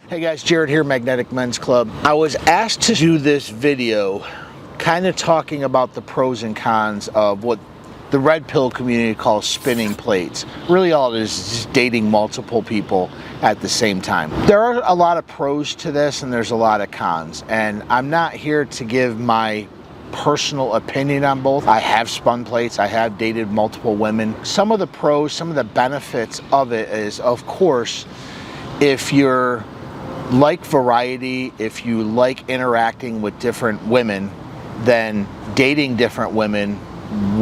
Hey guys, Jared here, Magnetic Men's Club. I was asked to do this video kind of talking about the pros and cons of what the red pill community calls spinning plates. Really all it is just dating multiple people at the same time. There are a lot of pros to this and there's a lot of cons, and I'm not here to give my personal opinion on both. I have spun plates, I have dated multiple women. Some of the pros, some of the benefits of it is, of course, if you're like variety, if you like interacting with different women, then dating different women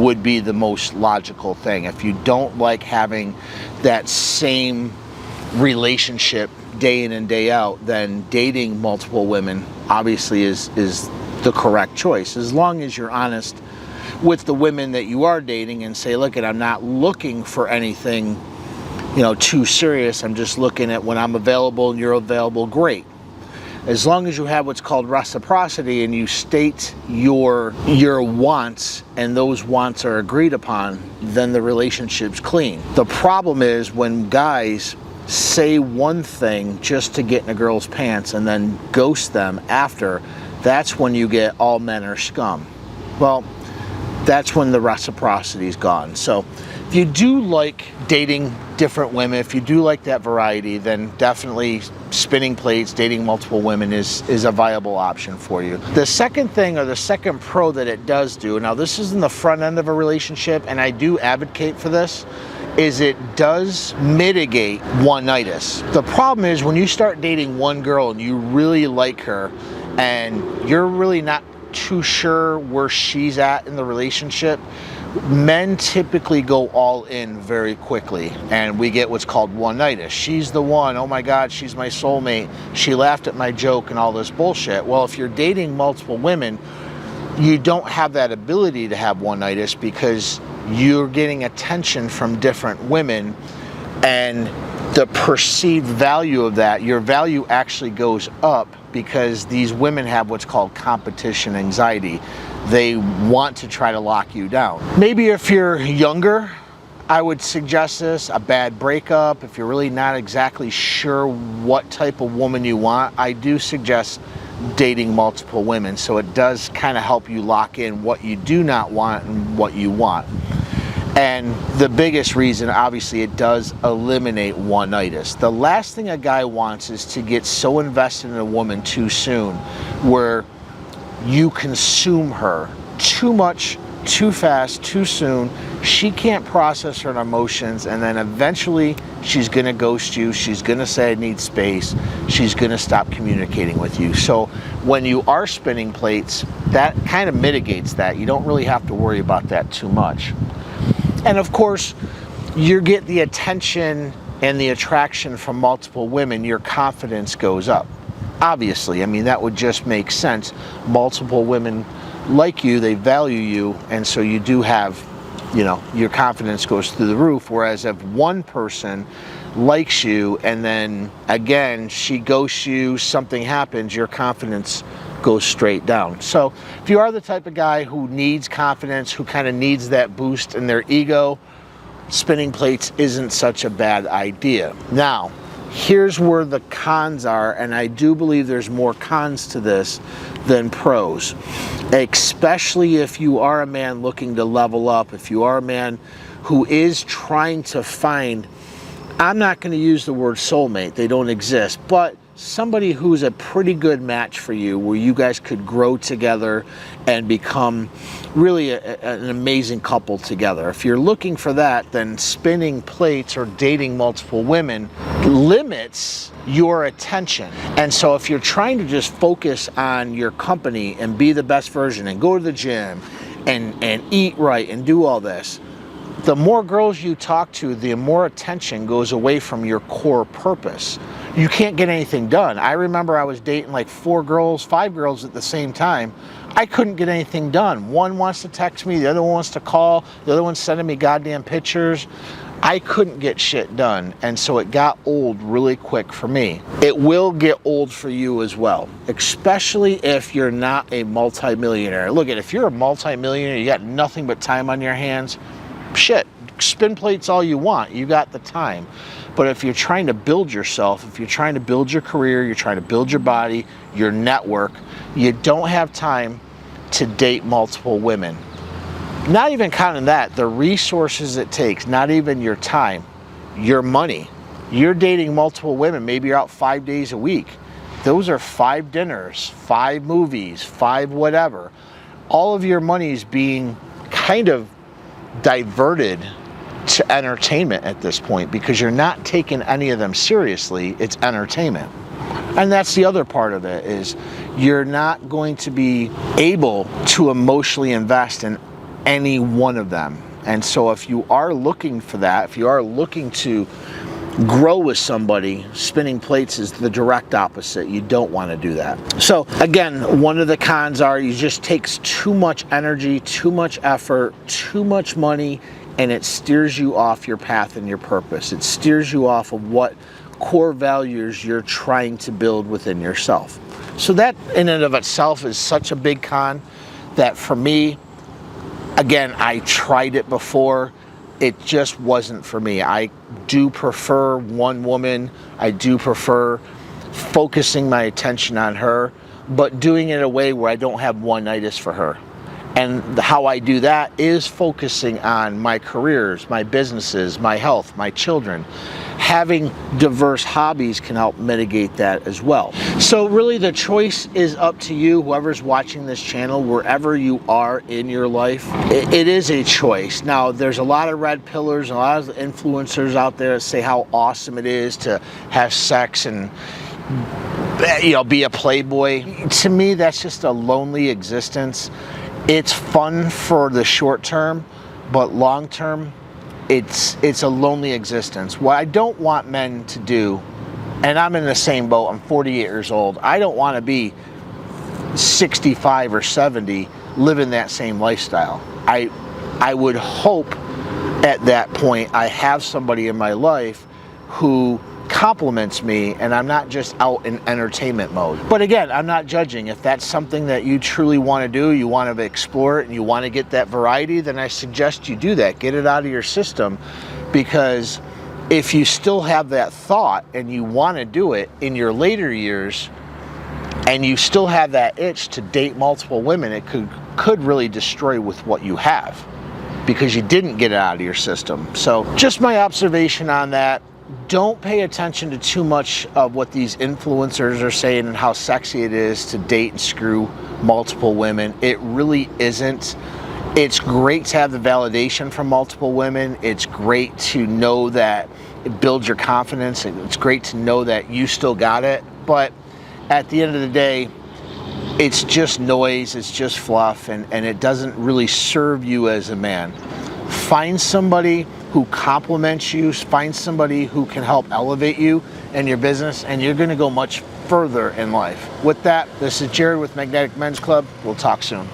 would be the most logical thing. If you don't like having that same relationship day in and day out, then dating multiple women obviously is the correct choice, as long as you're honest with the women that you are dating and say, look, I'm not looking for anything too serious. I'm just looking at when I'm available and you're available, great. As long as you have what's called reciprocity and you state your wants and those wants are agreed upon, then the relationship's clean. The problem is when guys say one thing just to get in a girl's pants and then ghost them after, that's when you get all men are scum. Well, that's when the reciprocity's gone. So if you do like dating different women, if you do like that variety, then definitely spinning plates, dating multiple women is a viable option for you. The second thing, or the second pro that it does do, now this is in the front end of a relationship and I do advocate for this, is it does mitigate one-nightitis. The problem is when you start dating one girl and you really like her and you're really not too sure where she's at in the relationship, men typically go all in very quickly and we get what's called one-nightitis. She's the one, oh my God, she's my soulmate, she laughed at my joke and all this bullshit. Well, if you're dating multiple women, you don't have that ability to have one-nightitis because you're getting attention from different women, and the perceived value of that, your value actually goes up because these women have what's called competition anxiety. They want to try to lock you down. Maybe if you're younger, I would suggest this, a bad breakup, if you're really not exactly sure what type of woman you want, I do suggest dating multiple women, so it does kind of help you lock in what you do not want and what you want. And the biggest reason, obviously, it does eliminate one-nightitis. The last thing a guy wants is to get so invested in a woman too soon, where you consume her too much, too fast, too soon. She can't process her emotions, and then eventually she's gonna ghost you. She's gonna say, I need space. She's gonna stop communicating with you. So when you are spinning plates, that kind of mitigates that. You don't really have to worry about that too much. And of course, you get the attention and the attraction from multiple women, your confidence goes up. Obviously, I mean, that would just make sense. Multiple women like you, they value you, and so you do have, your confidence goes through the roof. Whereas if one person likes you and then again she ghosts you, something happens, your confidence goes straight down. So if you are the type of guy who needs confidence, who kind of needs that boost in their ego, spinning plates isn't such a bad idea. Now, here's where the cons are, and I do believe there's more cons to this than pros, especially if you are a man looking to level up, if you are a man who is trying to find, I'm not going to use the word soulmate, they don't exist, but somebody who's a pretty good match for you, where you guys could grow together and become really an amazing couple together. If you're looking for that, then spinning plates or dating multiple women limits your attention. And so if you're trying to just focus on your company and be the best version and go to the gym and eat right and do all this, the more girls you talk to, the more attention goes away from your core purpose. You can't get anything done. I remember I was dating like 5 girls at the same time. I couldn't get anything done. One wants to text me, the other one wants to call, the other one's sending me goddamn pictures. I couldn't get shit done, and so it got old really quick for me. It will get old for you as well, especially if you're not a multimillionaire. Look, if you're a multimillionaire, you got nothing but time on your hands, shit, spin plates all you want, you got the time. But if you're trying to build yourself, if you're trying to build your career, you're trying to build your body, your network, you don't have time to date multiple women. Not even counting that, the resources it takes, not even your time, your money. You're dating multiple women, maybe you're out 5 days a week. Those are 5 dinners, 5 movies, 5 whatever. All of your money is being kind of diverted to entertainment at this point because you're not taking any of them seriously. It's entertainment. And that's the other part of it, is you're not going to be able to emotionally invest in any one of them. And so if you are looking for that, if you are looking to grow with somebody, spinning plates is the direct opposite. You don't want to do that. So again, one of the cons are it just takes too much energy, too much effort, too much money, and it steers you off your path and your purpose. It steers you off of what core values you're trying to build within yourself. So that in and of itself is such a big con that for me, again, I tried it before. It just wasn't for me. I do prefer one woman. I do prefer focusing my attention on her, but doing it in a way where I don't have one-nights for her. And how I do that is focusing on my careers, my businesses, my health, my children. Having diverse hobbies can help mitigate that as well. So really the choice is up to you, whoever's watching this channel, wherever you are in your life. It is a choice. Now, there's a lot of red pillars, and a lot of influencers out there that say how awesome it is to have sex and be a playboy. To me, that's just a lonely existence. It's fun for the short term, but long term, it's a lonely existence. What I don't want men to do, and I'm in the same boat, I'm 48 years old, I don't want to be 65 or 70 living that same lifestyle. I would hope at that point I have somebody in my life who compliments me and I'm not just out in entertainment mode. But again, I'm not judging. If that's something that you truly want to do, you want to explore it, and you want to get that variety, then I suggest you do that. Get it out of your system, because if you still have that thought and you want to do it in your later years and you still have that itch to date multiple women, it could really destroy with what you have because you didn't get it out of your system. So just my observation on that. Don't pay attention to too much of what these influencers are saying and how sexy it is to date and screw multiple women. It really isn't. It's great to have the validation from multiple women. It's great to know that it builds your confidence. It's great to know that you still got it. But at the end of the day, it's just noise, it's just fluff, and it doesn't really serve you as a man. Find somebody who compliments you, find somebody who can help elevate you and your business, and you're going to go much further in life. With that, this is Jared with Magnetic Men's Club. We'll talk soon.